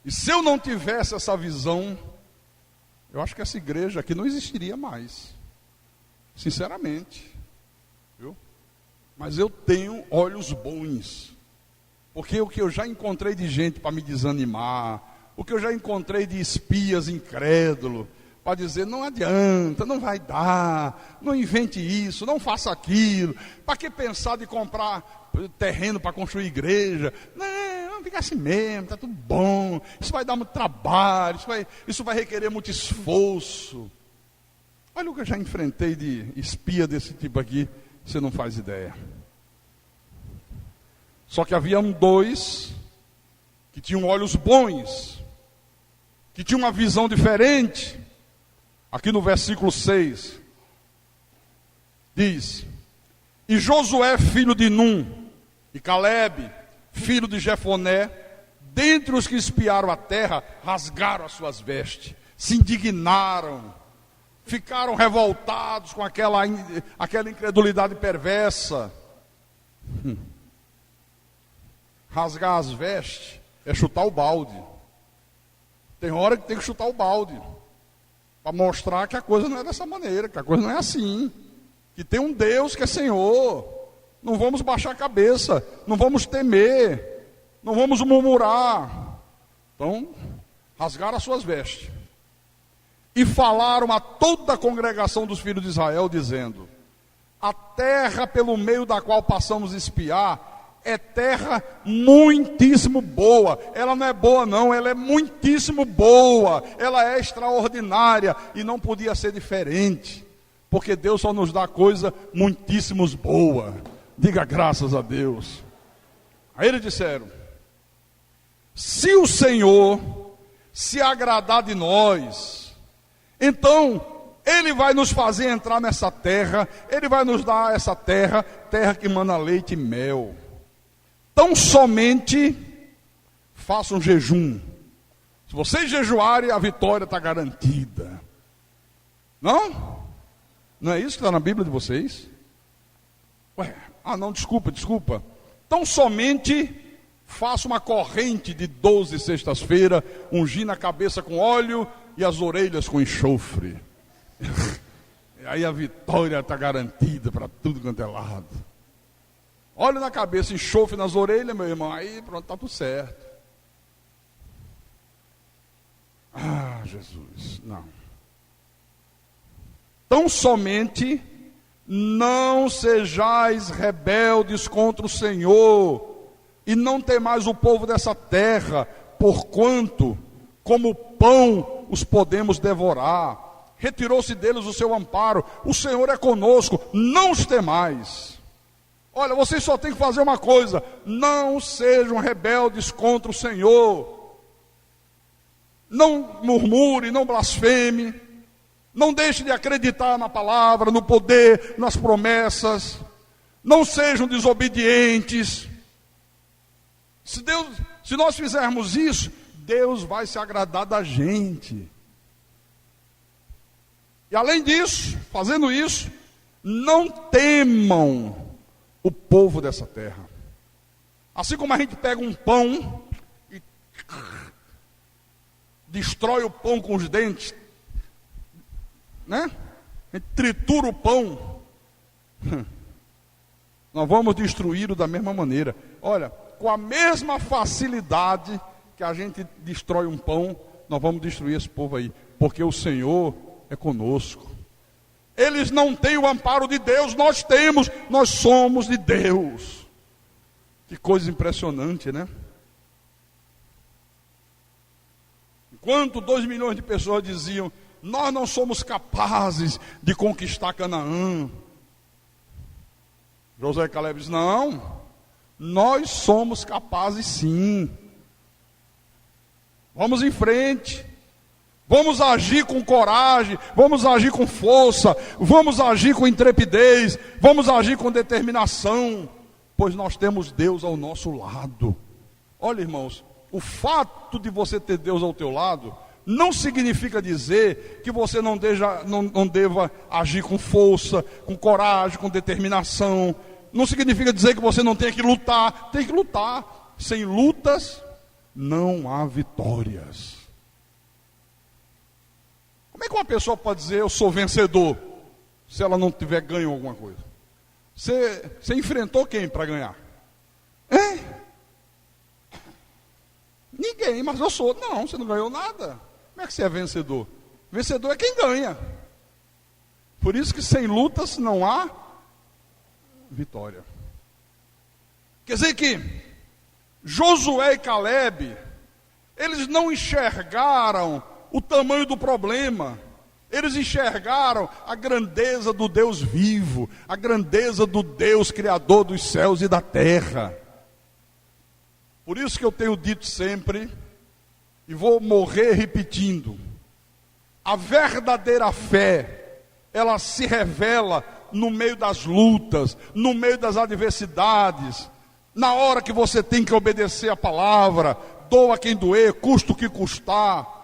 E se eu não tivesse essa visão, eu acho que essa igreja aqui não existiria mais, sinceramente, viu? Mas eu tenho olhos bons, porque o que eu já encontrei de gente para me desanimar, o que eu já encontrei de espias incrédulos, para dizer, não adianta, não vai dar, não invente isso, não faça aquilo, para que pensar de comprar terreno para construir igreja? Não, fica assim mesmo, está tudo bom, isso vai dar muito trabalho, isso vai requerer muito esforço. Olha o que eu já enfrentei de espia desse tipo aqui, você não faz ideia. Só que haviam 2 que tinham olhos bons, que tinham uma visão diferente. Aqui no versículo 6, diz: E Josué, filho de Num, e Calebe, filho de Jefoné, dentre os que espiaram a terra, rasgaram as suas vestes, se indignaram, ficaram revoltados com aquela incredulidade perversa. Rasgar as vestes é chutar o balde. Tem hora que tem que chutar o balde, para mostrar que a coisa não é dessa maneira, que a coisa não é assim, que tem um Deus que é Senhor. Não vamos baixar a cabeça, não vamos temer, não vamos murmurar. Então, rasgaram as suas vestes e falaram a toda a congregação dos filhos de Israel, dizendo: a terra pelo meio da qual passamos a espiar é terra muitíssimo boa. Ela não é boa não, ela é muitíssimo boa, ela é extraordinária, e não podia ser diferente, porque Deus só nos dá coisa muitíssimos boa. Diga graças a Deus. Aí eles disseram: se o Senhor se agradar de nós, então Ele vai nos fazer entrar nessa terra, Ele vai nos dar essa terra, terra que mana leite e mel. Tão somente façam jejum. Se vocês jejuarem, a vitória está garantida. Não? Não é isso que está na Bíblia de vocês? Não, desculpa. Tão somente faça uma corrente de 12 sextas-feiras, ungindo a cabeça com óleo e as orelhas com enxofre. Aí a vitória está garantida para tudo quanto é lado. Óleo na cabeça, enxofre nas orelhas, meu irmão, aí pronto, está tudo certo. Jesus, não. Tão somente não sejais rebeldes contra o Senhor, e não temais o povo dessa terra, porquanto, como pão, os podemos devorar. Retirou-se deles o seu amparo, o Senhor é conosco, não os temais. Olha, vocês só têm que fazer uma coisa: não sejam rebeldes contra o Senhor. Não murmure, não blasfeme, não deixe de acreditar na palavra, no poder, nas promessas. Não sejam desobedientes. Se nós fizermos isso, Deus vai se agradar da gente. E além disso, fazendo isso, não temam o povo dessa terra. Assim como a gente pega um pão e destrói o pão com os dentes, né? A gente tritura o pão. Nós vamos destruí-lo da mesma maneira. Olha, com a mesma facilidade que a gente destrói um pão, nós vamos destruir esse povo aí, porque o Senhor é conosco. Eles não têm o amparo de Deus, nós temos, nós somos de Deus. Que coisa impressionante, né? Enquanto 2 milhões de pessoas diziam: nós não somos capazes de conquistar Canaã, Josué e Caleb dizem: não, nós somos capazes sim. Vamos em frente. Vamos agir com coragem, vamos agir com força, vamos agir com intrepidez, vamos agir com determinação, pois nós temos Deus ao nosso lado. Olha, irmãos, o fato de você ter Deus ao teu lado não significa dizer que você não deva agir com força, com coragem, com determinação. Não significa dizer que você não tem que lutar. Tem que lutar. Sem lutas não há vitórias. Como é que uma pessoa pode dizer eu sou vencedor se ela não tiver ganho alguma coisa? Você enfrentou quem para ganhar? Ninguém, mas eu sou. Não, você não ganhou nada. Como é que você é vencedor? Vencedor é quem ganha. Por isso que sem lutas não há vitória. Quer dizer que Josué e Caleb, eles não enxergaram o tamanho do problema. Eles enxergaram a grandeza do Deus vivo, a grandeza do Deus criador dos céus e da terra. Por isso que eu tenho dito sempre, e vou morrer repetindo, a verdadeira fé, ela se revela no meio das lutas, no meio das adversidades, na hora que você tem que obedecer a palavra, doa quem doer, custa o que custar,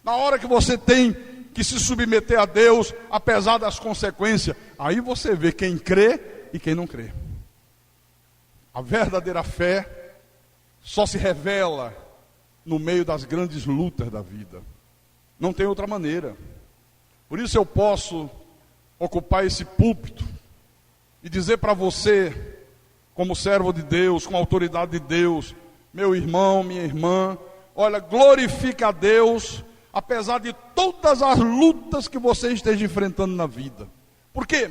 na hora que você tem que se submeter a Deus, apesar das consequências, aí você vê quem crê e quem não crê. A verdadeira fé só se revela no meio das grandes lutas da vida. Não tem outra maneira. Por isso eu posso ocupar esse púlpito e dizer para você, como servo de Deus, com autoridade de Deus, meu irmão, minha irmã, olha, glorifica a Deus, apesar de todas as lutas que você esteja enfrentando na vida. Por quê?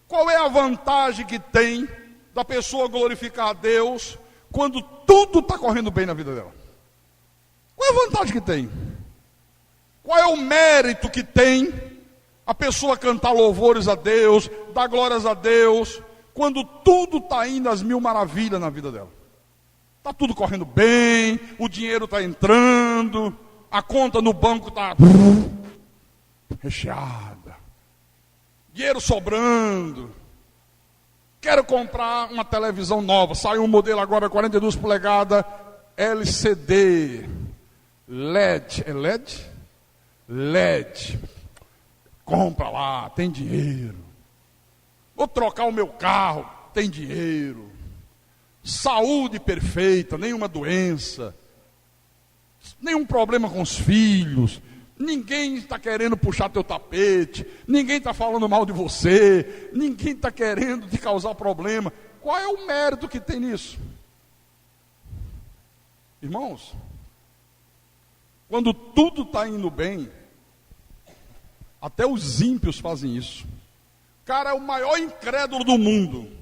Qual é a vantagem que tem da pessoa glorificar a Deus quando tudo está correndo bem na vida dela? Qual é a vantagem que tem? Qual é o mérito que tem a pessoa cantar louvores a Deus, dar glórias a Deus, quando tudo está indo às mil maravilhas na vida dela? Está tudo correndo bem, o dinheiro está entrando, a conta no banco está recheada, dinheiro sobrando. Quero comprar uma televisão nova, saiu um modelo agora 42 polegadas, LCD, LED, é LED? LED, compra lá, tem dinheiro. Vou trocar o meu carro, tem dinheiro. Saúde perfeita, nenhuma doença, nenhum problema com os filhos, ninguém está querendo puxar teu tapete, ninguém está falando mal de você, ninguém está querendo te causar problema. Qual é o mérito que tem nisso? Irmãos, quando tudo está indo bem, até os ímpios fazem isso. O cara é o maior incrédulo do mundo.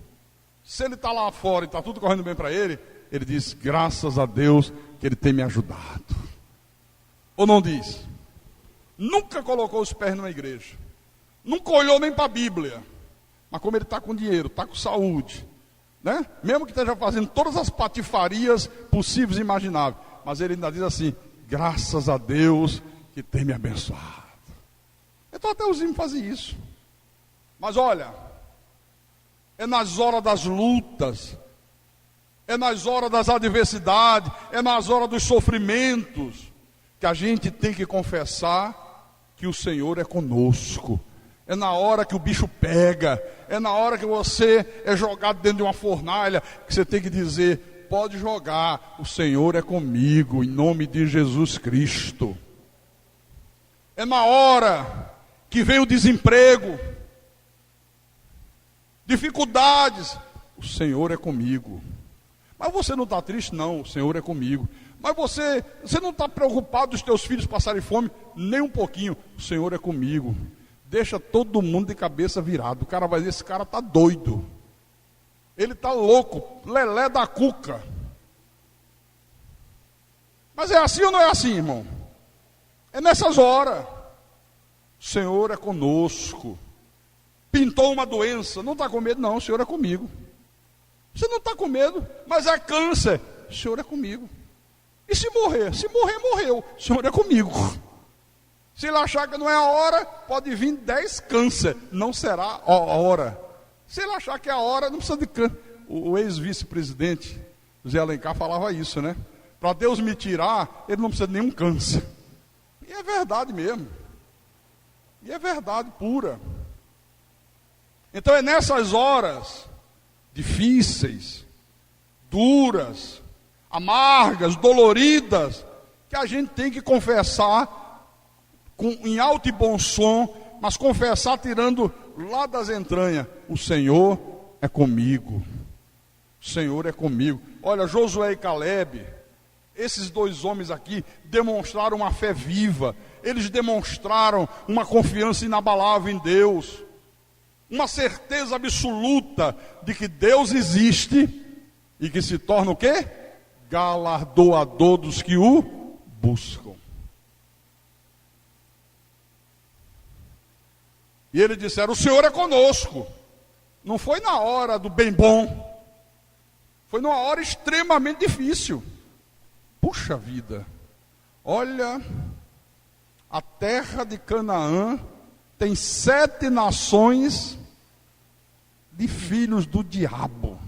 Se ele está lá fora e está tudo correndo bem para ele, ele diz, graças a Deus que ele tem me ajudado. Ou não diz? Nunca colocou os pés numa igreja, nunca olhou nem para a Bíblia, mas como ele está com dinheiro, está com saúde, né? Mesmo que esteja fazendo todas as patifarias possíveis e imagináveis, mas ele ainda diz assim, graças a Deus que tem me abençoado. Então até os ímpios fazem isso. Mas olha, é nas horas das lutas, é nas horas das adversidades, é nas horas dos sofrimentos, que a gente tem que confessar que o Senhor é conosco. É na hora que o bicho pega, é na hora que você é jogado dentro de uma fornalha, que você tem que dizer, pode jogar, o Senhor é comigo, em nome de Jesus Cristo. É na hora que vem o desemprego, dificuldades, o Senhor é comigo. Mas você não está triste? Não, o Senhor é comigo. Mas você não está preocupado dos teus filhos passarem fome? Nem um pouquinho, o Senhor é comigo. Deixa todo mundo de cabeça virado. O cara vai dizer, esse cara está doido. Ele está louco, lelé da cuca. Mas é assim ou não é assim, irmão? É nessas horas. O Senhor é conosco. pintou uma doença. Não está com medo? Não, o Senhor é comigo. Você não está com medo, mas é câncer. O Senhor é comigo. E se morrer? Se morrer, morreu. O Senhor é comigo. Se ele achar que não é a hora, pode vir 10 câncer. Não será a hora. Se ele achar que é a hora, não precisa de câncer. O ex-vice-presidente Zé Alencar falava isso, né? Para Deus me tirar, ele não precisa de nenhum câncer. E é verdade mesmo. E é verdade pura. Então é nessas horas difíceis, duras, amargas, doloridas, que a gente tem que confessar em alto e bom som, mas confessar tirando lá das entranhas: o Senhor é comigo. O Senhor é comigo. Olha, Josué e Calebe, esses dois homens aqui demonstraram uma fé viva. Eles demonstraram uma confiança inabalável em Deus, uma certeza absoluta de que Deus existe e que se torna o quê? Galardoador dos que o buscam. E eles disseram: o Senhor é conosco. Não foi na hora do bem bom, foi numa hora extremamente difícil. Puxa vida, olha, a terra de Canaã tem 7 nações de filhos do diabo.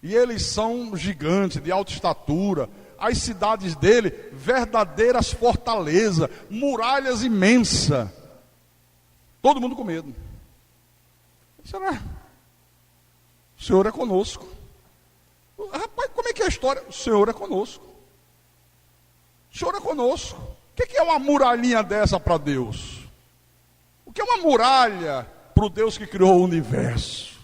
E eles são gigantes, de alta estatura. As cidades dele, verdadeiras fortalezas, muralhas imensas. Todo mundo com medo. Será? O Senhor é conosco. Rapaz, como é que é a história? O Senhor é conosco. O Senhor é conosco. O que é uma muralhinha dessa para Deus? O que é uma muralha para o Deus que criou o universo?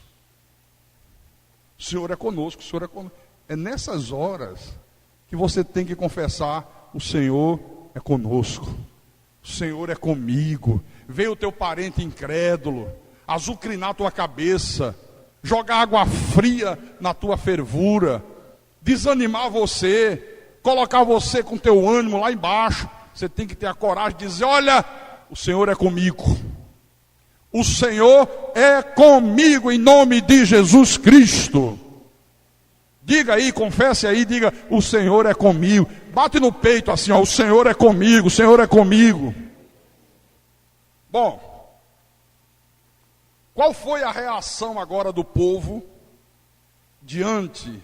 O Senhor é conosco, o Senhor é conosco. É nessas horas que você tem que confessar: o Senhor é conosco, o Senhor é comigo. Veio o teu parente incrédulo azucrinar a tua cabeça, jogar água fria na tua fervura, desanimar você, colocar você com teu ânimo lá embaixo. Você tem que ter a coragem de dizer: olha, o Senhor é comigo. O Senhor é comigo, em nome de Jesus Cristo. Diga aí, confesse aí, diga: o Senhor é comigo. Bate no peito assim, ó: o Senhor é comigo, o Senhor é comigo. Bom, qual foi a reação agora do povo diante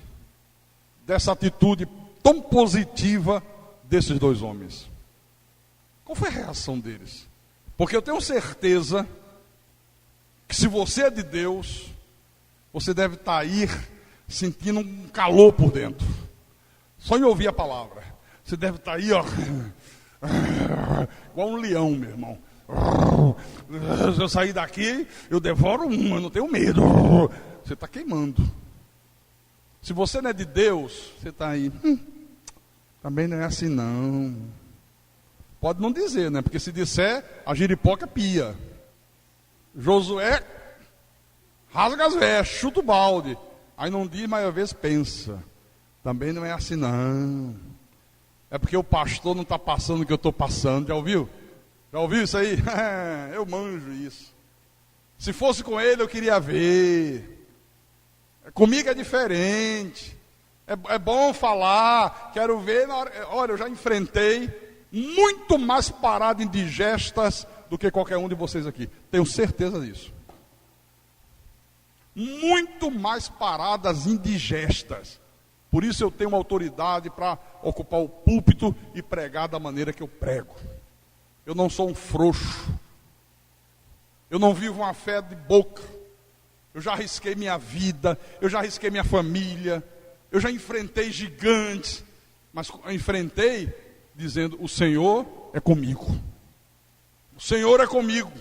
dessa atitude tão positiva desses dois homens? Qual foi a reação deles? Porque eu tenho certeza que se você é de Deus, você deve estar aí sentindo um calor por dentro. Só em ouvir a palavra. Você deve estar aí, ó, igual um leão, meu irmão. Se eu sair daqui, eu devoro eu não tenho medo. Você está queimando. Se você não é de Deus, você está aí. Também não é assim não. Pode não dizer, né? Porque se disser, a giripoca pia. Josué rasga as vestes, chuta o balde. Aí não diz, mas às vezes pensa: também não é assim não. É porque o pastor não está passando o que eu estou passando. Já ouviu? Já ouviu isso aí? Eu manjo isso. Se fosse com ele, eu queria ver. Comigo é diferente. É bom falar. Quero ver. Olha, eu já enfrentei muito mais paradas indigestas do que qualquer um de vocês aqui. Tenho certeza disso. Muito mais paradas indigestas. Por isso eu tenho uma autoridade para ocupar o púlpito e pregar da maneira que eu prego. Eu não sou um frouxo. Eu não vivo uma fé de boca. Eu já arrisquei minha vida, eu já arrisquei minha família, eu já enfrentei gigantes, mas eu enfrentei dizendo: o Senhor é comigo. O Senhor é comigo.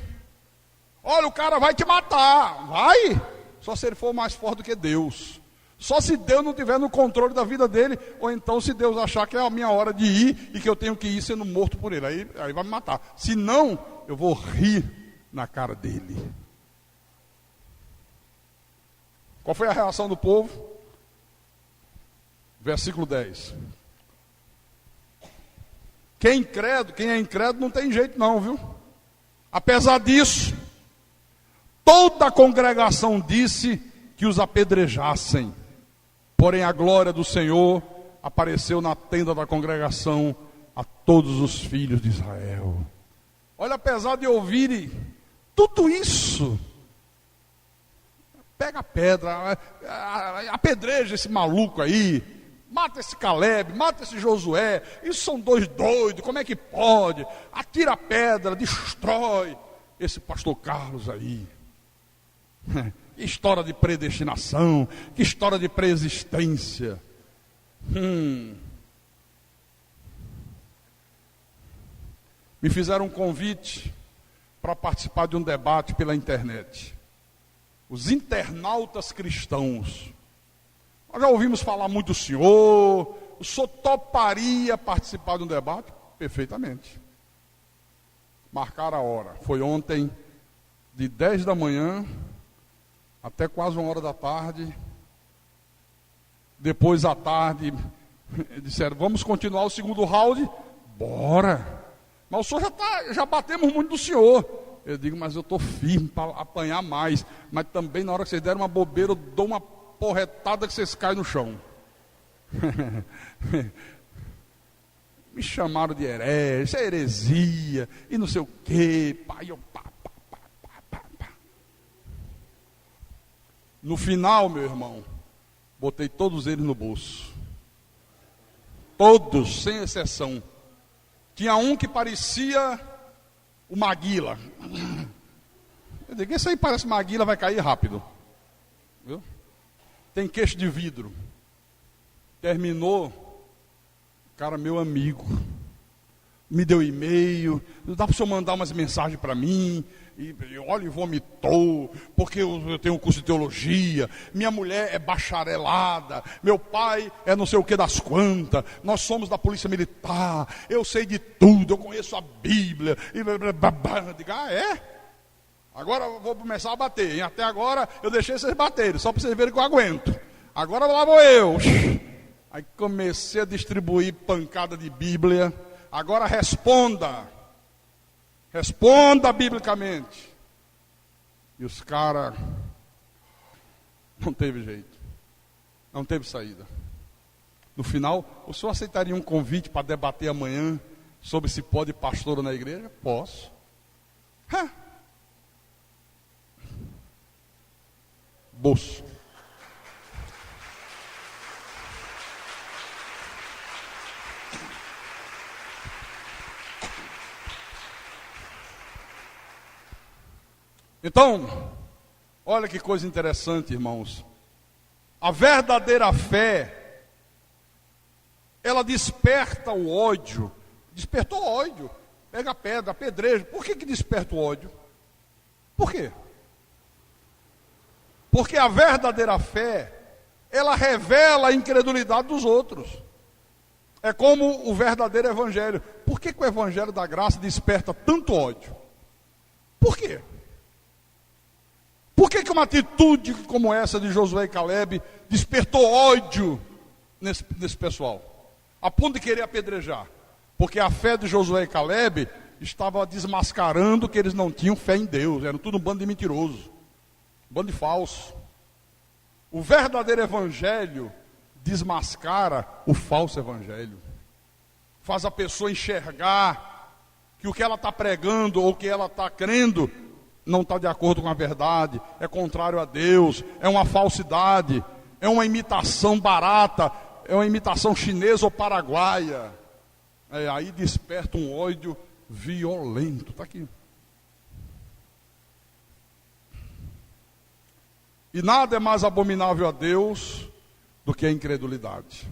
Olha, o cara vai te matar. Vai? Só se ele for mais forte do que Deus. Só se Deus não estiver no controle da vida dele, ou então se Deus achar que é a minha hora de ir e que eu tenho que ir sendo morto por ele. Aí vai me matar. Se não, eu vou rir na cara dele. Qual foi a reação do povo? Versículo 10. Quem é incrédulo não tem jeito não, viu? Apesar disso, Toda a congregação disse que os apedrejassem. Porém, a glória do Senhor apareceu na tenda da congregação a todos os filhos de Israel. Olha, apesar de ouvirem tudo isso, pega a pedra, apedreja esse maluco aí, mata esse Caleb, mata esse Josué, isso são dois doidos, como é que pode? Atira a pedra, destrói esse pastor Carlos aí. Que história de predestinação, que história de preexistência. Me fizeram um convite para participar de um debate pela internet. Os internautas cristãos. Nós já ouvimos falar muito do senhor. O senhor toparia participar de um debate? Perfeitamente. Marcaram a hora. Foi ontem, de 10 da manhã até quase 1 hora da tarde. Depois à tarde, disseram, vamos continuar o segundo round? Bora! Mas o senhor já batemos muito do senhor. Eu digo, mas eu estou firme para apanhar mais. Mas também na hora que vocês deram uma bobeira, eu dou uma porretada que vocês caem no chão. Me chamaram de herege, isso é heresia, e não sei o quê. No final, meu irmão, botei todos eles no bolso. Todos, sem exceção. Tinha um que parecia o Maguila. Eu digo, esse aí parece Maguila, vai cair rápido. Viu? Tem queixo de vidro. Terminou, cara, meu amigo, me deu e-mail, dá para o senhor mandar umas mensagens para mim, e olha, vomitou, porque eu tenho um curso de teologia, minha mulher é bacharelada, meu pai é não sei o que das quantas, nós somos da polícia militar, eu sei de tudo, eu conheço a Bíblia, e eu digo, é? Agora eu vou começar a bater, hein? Até agora eu deixei vocês baterem, só para vocês verem que eu aguento, agora lá vou eu. Aí comecei a distribuir pancada de Bíblia. Agora responda biblicamente. E os caras, não teve jeito, não teve saída. No final, o senhor aceitaria um convite para debater amanhã sobre se pode pastor na igreja? Posso. Bolso. Então, olha que coisa interessante, irmãos. A verdadeira fé, ela desperta o ódio. Despertou ódio. Pega a pedra, apedreja. Por que desperta o ódio? Por quê? Porque a verdadeira fé, ela revela a incredulidade dos outros. É como o verdadeiro evangelho. Por que o evangelho da graça desperta tanto ódio? Por quê? Por que uma atitude como essa de Josué e Caleb despertou ódio nesse pessoal? A ponto de querer apedrejar. Porque a fé de Josué e Caleb estava desmascarando que eles não tinham fé em Deus. Eram tudo um bando de mentirosos. Um bando de falso. O verdadeiro evangelho desmascara o falso evangelho. Faz a pessoa enxergar que o que ela está pregando ou o que ela está crendo não está de acordo com a verdade, é contrário a Deus, é uma falsidade, é uma imitação barata, é uma imitação chinesa ou paraguaia. Aí desperta um ódio violento. Está aqui. E nada é mais abominável a Deus do que a incredulidade.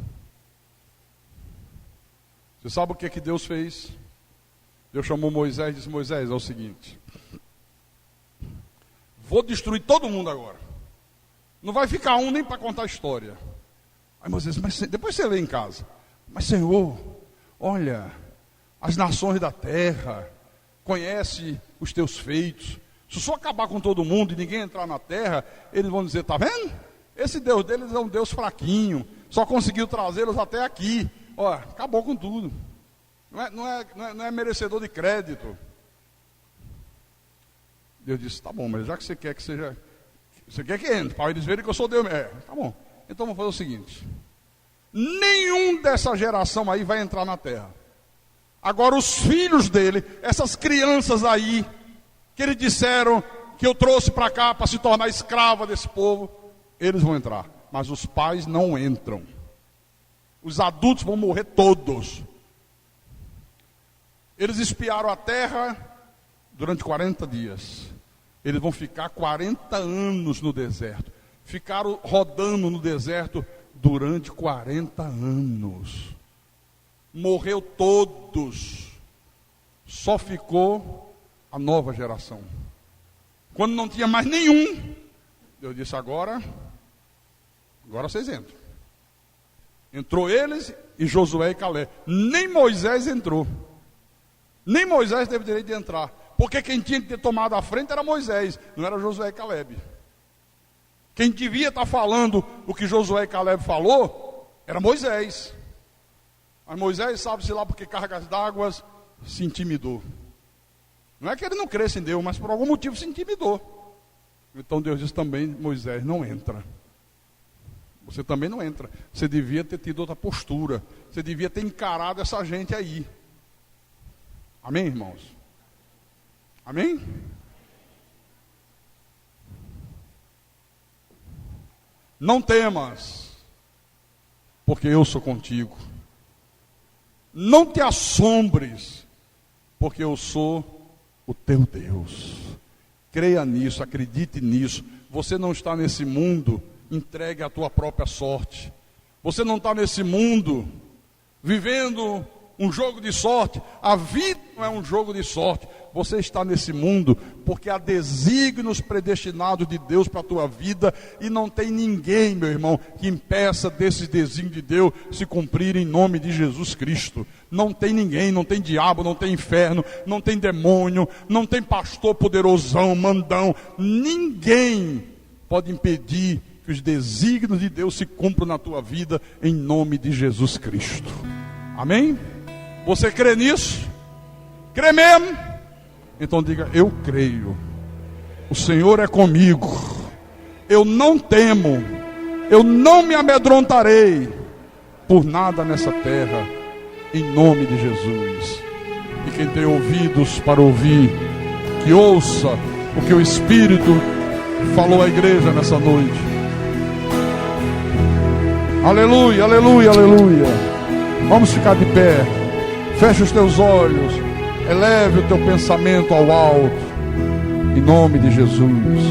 Você sabe o que Deus fez? Deus chamou Moisés e disse, Moisés, é o seguinte, vou destruir todo mundo agora. Não vai ficar um nem para contar a história. Aí Moisés, mas depois você lê em casa. Mas Senhor, olha, as nações da terra conhecem os teus feitos. Se o Senhor acabar com todo mundo e ninguém entrar na terra, eles vão dizer, tá vendo? Esse Deus deles é um Deus fraquinho. Só conseguiu trazê-los até aqui. Olha, acabou com tudo. Não é merecedor de crédito. Deus disse, tá bom, mas já que você quer que seja... Você quer que entre, para eles verem que eu sou Deus. Tá bom. Então vamos fazer o seguinte. Nenhum dessa geração aí vai entrar na terra. Agora os filhos dele, essas crianças aí, que eles disseram que eu trouxe para cá para se tornar escrava desse povo, eles vão entrar. Mas os pais não entram. Os adultos vão morrer todos. Eles espiaram a terra durante 40 dias. Eles vão ficar 40 anos no deserto. Ficaram rodando no deserto durante 40 anos. Morreu todos. Só ficou a nova geração. Quando não tinha mais nenhum, Deus disse, agora vocês entram. Entrou eles e Josué e Calé. Nem Moisés entrou. Nem Moisés teve direito de entrar. Porque quem tinha que ter tomado a frente era Moisés, não era Josué e Caleb. Quem devia estar falando o que Josué e Caleb falou, era Moisés. Mas Moisés, sabe-se lá porque cargas d'água, se intimidou. Não é que ele não cresce em Deus, mas por algum motivo se intimidou. Então Deus diz também, Moisés, não entra. Você também não entra. Você devia ter tido outra postura. Você devia ter encarado essa gente aí. Amém, irmãos? Amém? Não temas, porque eu sou contigo. Não te assombres, porque eu sou o teu Deus. Creia nisso, acredite nisso. Você não está nesse mundo entregue à tua própria sorte. Você não está nesse mundo vivendo um jogo de sorte. A vida não é um jogo de sorte. Você está nesse mundo porque há desígnios predestinados de Deus para a tua vida, e não tem ninguém, meu irmão, que impeça desses desígnios de Deus se cumprirem em nome de Jesus Cristo. Não tem ninguém, não tem diabo, não tem inferno, não tem demônio, não tem pastor poderosão, mandão. Ninguém pode impedir que os desígnios de Deus se cumpram na tua vida em nome de Jesus Cristo. Amém? Você crê nisso? Crê mesmo? Então diga, eu creio. O Senhor é comigo. Eu não temo. Eu não me amedrontarei por nada nessa terra. Em nome de Jesus. E quem tem ouvidos para ouvir, que ouça o que o Espírito falou à igreja nessa noite. Aleluia, aleluia, aleluia. Vamos ficar de pé. Feche os teus olhos. Eleve o teu pensamento ao alto. Em nome de Jesus.